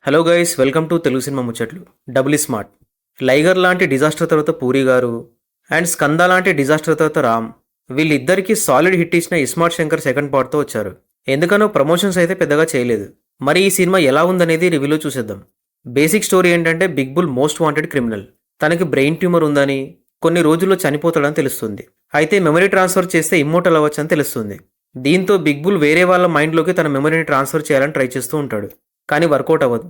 Hello guys, welcome to Telugu cinema ముచ్చట్లు. Double smart. Liger లాంటి disaster తర్వాత పూరి గారు అండ్ స్కంద లాంటి డిజాస్టర్ తర్వాత రామ్, వీళ్ళిద్దరికీ సాలిడ్ హిట్ ఇచ్చిన ఇస్మార్ట్ శంకర్ సెకండ్ పార్ట్తో వచ్చారు. ఎందుకనో ప్రమోషన్స్ అయితే పెద్దగా చేయలేదు. మరి ఈ సినిమా ఎలా ఉందనేది రివ్యూలో చూసేద్దాం. బేసిక్ స్టోరీ ఏంటంటే big bull most wanted criminal. తనకి బ్రెయిన్ ట్యూమర్ ఉందని, కొన్ని రోజుల్లో చనిపోతాడని తెలుస్తుంది. అయితే మెమరీ ట్రాన్స్ఫర్ చేస్తే ఇమ్మోటల్ అవ్వచ్చని తెలుస్తుంది. దీంతో బిగ్ బుల్ వేరే వాళ్ళ మైండ్లోకి తన మెమరీని ట్రాన్స్ఫర్ చేయాలని ట్రై చేస్తూ ఉంటాడు. కానీ వర్కౌట్ అవ్వదు.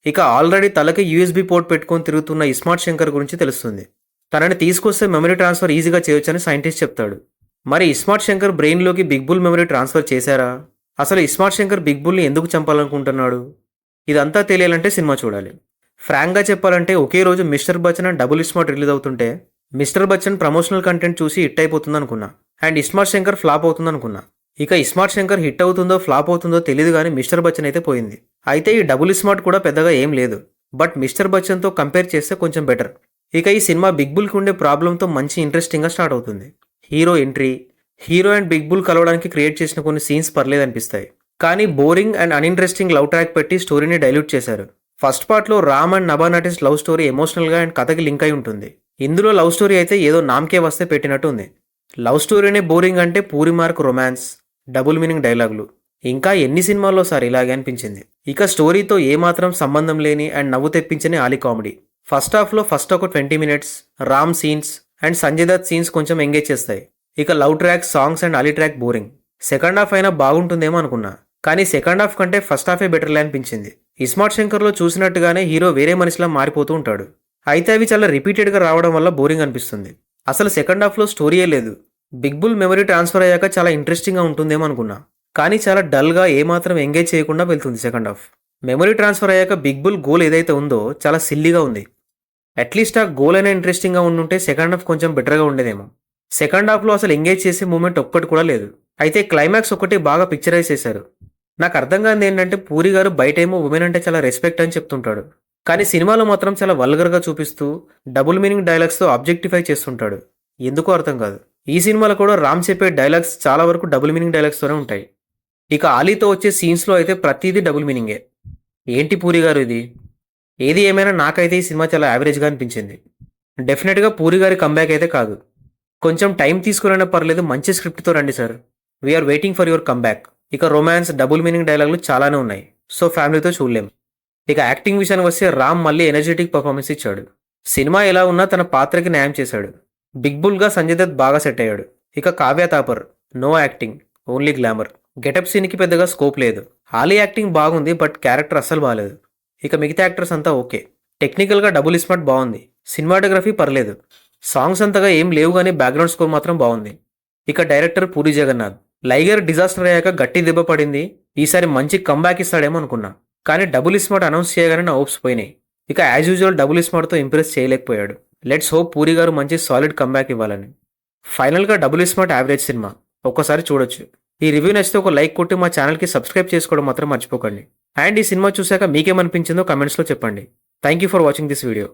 ఇక ఆల్రెడీ తలకి యూఎస్బీ పోర్ట్ పెట్టుకొని తిరుగుతున్న ఇస్మార్ట్ శంకర్ గురించి తెలుస్తుంది. తనని తీసుకొస్తే మెమరీ ట్రాన్స్ఫర్ ఈజీగా చేయొచ్చని సైంటిస్ట్ చెప్తాడు. మరి ఇస్మార్ట్ శంకర్ బ్రెయిన్లోకి బిగ్ బుల్ మెమరీ ట్రాన్స్ఫర్ చేశారా? అసలు ఇస్మార్ట్ శంకర్ బిగ్ బుల్ని ఎందుకు చంపాలనుకుంటున్నాడు? ఇదంతా తెలియాలంటే సినిమా చూడాలి. ఫ్రాంక్గా చెప్పాలంటే ఒకే రోజు mister Bachchan and double iSmart release అవుతుంటే మిస్టర్ బచ్చన్ ప్రమోషనల్ కంటెంట్ చూసి హిట్ అయిపోతుంది అనుకున్నా, అండ్ ఇస్మార్ట్ శంకర్ ఫ్లాప్ అవుతుంది అనుకున్నా. ఇక ఇస్మార్ట్ శంకర్ హిట్ అవుతుందో ఫ్లాప్ అవుతుందో తెలియదు, కానీ మిస్టర్ బచ్చన్ అయితే పోయింది. అయితే ఈ డబుల్ స్మార్ట్ కూడా పెద్దగా ఏం లేదు, బట్ మిస్టర్ బచ్చన్తో కంపేర్ చేస్తే కొంచెం బెటర్. ఇక ఈ సినిమా బిగ్ బుల్కి ఉండే ప్రాబ్లంతో మంచి ఇంట్రెస్టింగ్గా స్టార్ట్ అవుతుంది. Hero entry, hero and big bull కలవడానికి క్రియేట్ చేసిన కొన్ని సీన్స్ పర్లేదనిపిస్తాయి. కానీ boring and uninteresting love track పెట్టి స్టోరీని డైల్యూట్ చేశారు. ఫస్ట్ పార్ట్లో Ram and Nabha Natesh love story ఎమోషనల్గా అండ్ కథకి లింక్ అయి ఉంటుంది. ఇందులో లవ్ స్టోరీ అయితే ఏదో నామకే వస్తే పెట్టినట్టు ఉంది. లవ్ స్టోరీనే బోరింగ్ అంటే puri mark romance, double meaning డైలాగులు, ఇంకా ఎన్ని సినిమాల్లో సార్ ఇలాగే అనిపించింది. ఇక స్టోరీతో ఏమాత్రం సంబంధం లేని అండ్ నవ్వు తెప్పించని ఆలి కామెడీ. ఫస్ట్ హాఫ్లో ఫస్ట్ ఒక 20 minutes Ram scenes and Sanjay Dutt scenes కొంచెం ఎంగేజ్ చేస్తాయి. ఇక love track, songs and Ali track boring. Second half అయినా బాగుంటుందేమో అనుకున్నా, కానీ సెకండ్ హాఫ్ కంటే ఫస్ట్ హాఫే బెటర్లే అనిపించింది. ఇస్మార్ట్ శంకర్లో చూసినట్టుగానే హీరో వేరే మనిషిలా మారిపోతూ ఉంటాడు. అయితే అవి చాలా రిపీటెడ్గా రావడం వల్ల బోరింగ్ అనిపిస్తుంది. అసలు సెకండ్ హాఫ్లో స్టోరీయే లేదు. బిగ్ బుల్ మెమరీ ట్రాన్స్ఫర్ అయ్యాక చాలా ఇంట్రెస్టింగ్గా ఉంటుందేమో అనుకున్నా, కానీ చాలా డల్గా ఏమాత్రం ఎంగేజ్ చేయకుండా వెళ్తుంది సెకండ్ హాఫ్. మెమరీ ట్రాన్స్ఫర్ అయ్యాక బిగ్ బుల్ గోల్ ఏదైతే ఉందో చాలా సిల్లీగా ఉంది. అట్లీస్ట్ ఆ గోల్ అయినా ఇంట్రెస్టింగ్గా ఉండుంటే సెకండ్ హాఫ్ కొంచెం బెటర్గా ఉండేదేమో. సెకండ్ హాఫ్లో అసలు ఎంగేజ్ చేసే మూమెంట్ ఒక్కటి కూడా లేదు. అయితే క్లైమాక్స్ ఒకటి బాగా పిక్చరైజ్ చేశారు. నాకు అర్థం కానిది ఏంటంటే పూరి గారు బయటేమో ఉమెన్ అంటే చాలా రెస్పెక్ట్ అని చెప్తుంటాడు, కానీ సినిమాలో మాత్రం చాలా వల్గర్గా చూపిస్తూ డబుల్ మీనింగ్ డైలాగ్స్తో ఆబ్జెక్టిఫై చేస్తుంటాడు. ఎందుకో అర్థం కాదు. ఈ సినిమాలో కూడా రామ్ చెప్పే డైలాగ్స్ చాలా వరకు డబుల్ మీనింగ్ డైలాగ్స్తోనే ఉంటాయి. ఇక ఆలీతో వచ్చే సీన్స్లో అయితే ప్రతిదీ డబుల్ మీనింగే. ఏంటి పూరి గారు ఇది? ఏది ఏమైనా నాకైతే ఈ సినిమా చాలా యావరేజ్గా అనిపించింది. డెఫినెట్గా పూరి గారి కంబ్యాక్ అయితే కాదు. కొంచెం టైం తీసుకురైనా పర్లేదు, మంచి స్క్రిప్ట్తో రండి sir. We're waiting for your comeback. ఇక రొమాన్స్, డబుల్ మీనింగ్ డైలాగులు చాలానే ఉన్నాయి, సో ఫ్యామిలీతో చూడలేం. ఇక యాక్టింగ్ విషయానికి వస్తే రామ్ మళ్ళీ ఎనర్జెటిక్ పర్ఫార్మెన్స్ ఇచ్చాడు. సినిమా ఎలా ఉన్నా తన పాత్రకి న్యాయం చేశాడు. బిగ్ బుల్గా సంజయ్ దత్ బాగా సెట్ అయ్యాడు. ఇక Kavya Thapar no acting, only glamour. Getup సీన్కి పెద్దగా స్కోప్ లేదు. ఆలీ యాక్టింగ్ బాగుంది, బట్ క్యారెక్టర్ అస్సలు బాగాలేదు. ఇక మిగతా యాక్టర్స్ అంతా ఓకే. టెక్నికల్గా డబుల్ స్మార్ట్ బాగుంది. సినిమాటోగ్రఫీ పర్లేదు. సాంగ్స్ అంతగా ఏం లేవు, కానీ బ్యాక్గ్రౌండ్ స్కోర్ మాత్రం బాగుంది. ఇక డైరెక్టర్ పూరి జగన్నాథ్. లైగర్ డిజాస్టర్ అయ్యాక గట్టి దెబ్బ పడింది. ఈసారి మంచి కంబ్యాక్ ఇస్తాడేమో అనుకున్నా, కానీ డబుల్ స్మార్ట్ అనౌన్స్ చేయగానే నా హోప్స్ పోయినాయి. ఇక యాజ్ యూజువల్ డబుల్ స్మార్ట్తో ఇంప్రెస్ చేయలేకపోయాడు. లెట్స్ హోప్ పూరి గారు మంచి సాలిడ్ కంబ్యాక్ ఇవ్వాలని. ఫైనల్గా డబుల్ స్మార్ట్ యావరేజ్ సినిమా, ఒక్కసారి చూడొచ్చు. ఈ రివ్యూ నచ్చితే ఒక లైక్ కొట్టి మా ఛానల్కి సబ్స్క్రైబ్ చేసుకోవడం మాత్రం మర్చిపోకండి. అండ్ ఈ సినిమా చూశాక మీకేమనిపించిందో కమెంట్స్లో చెప్పండి. Thank you for watching this video.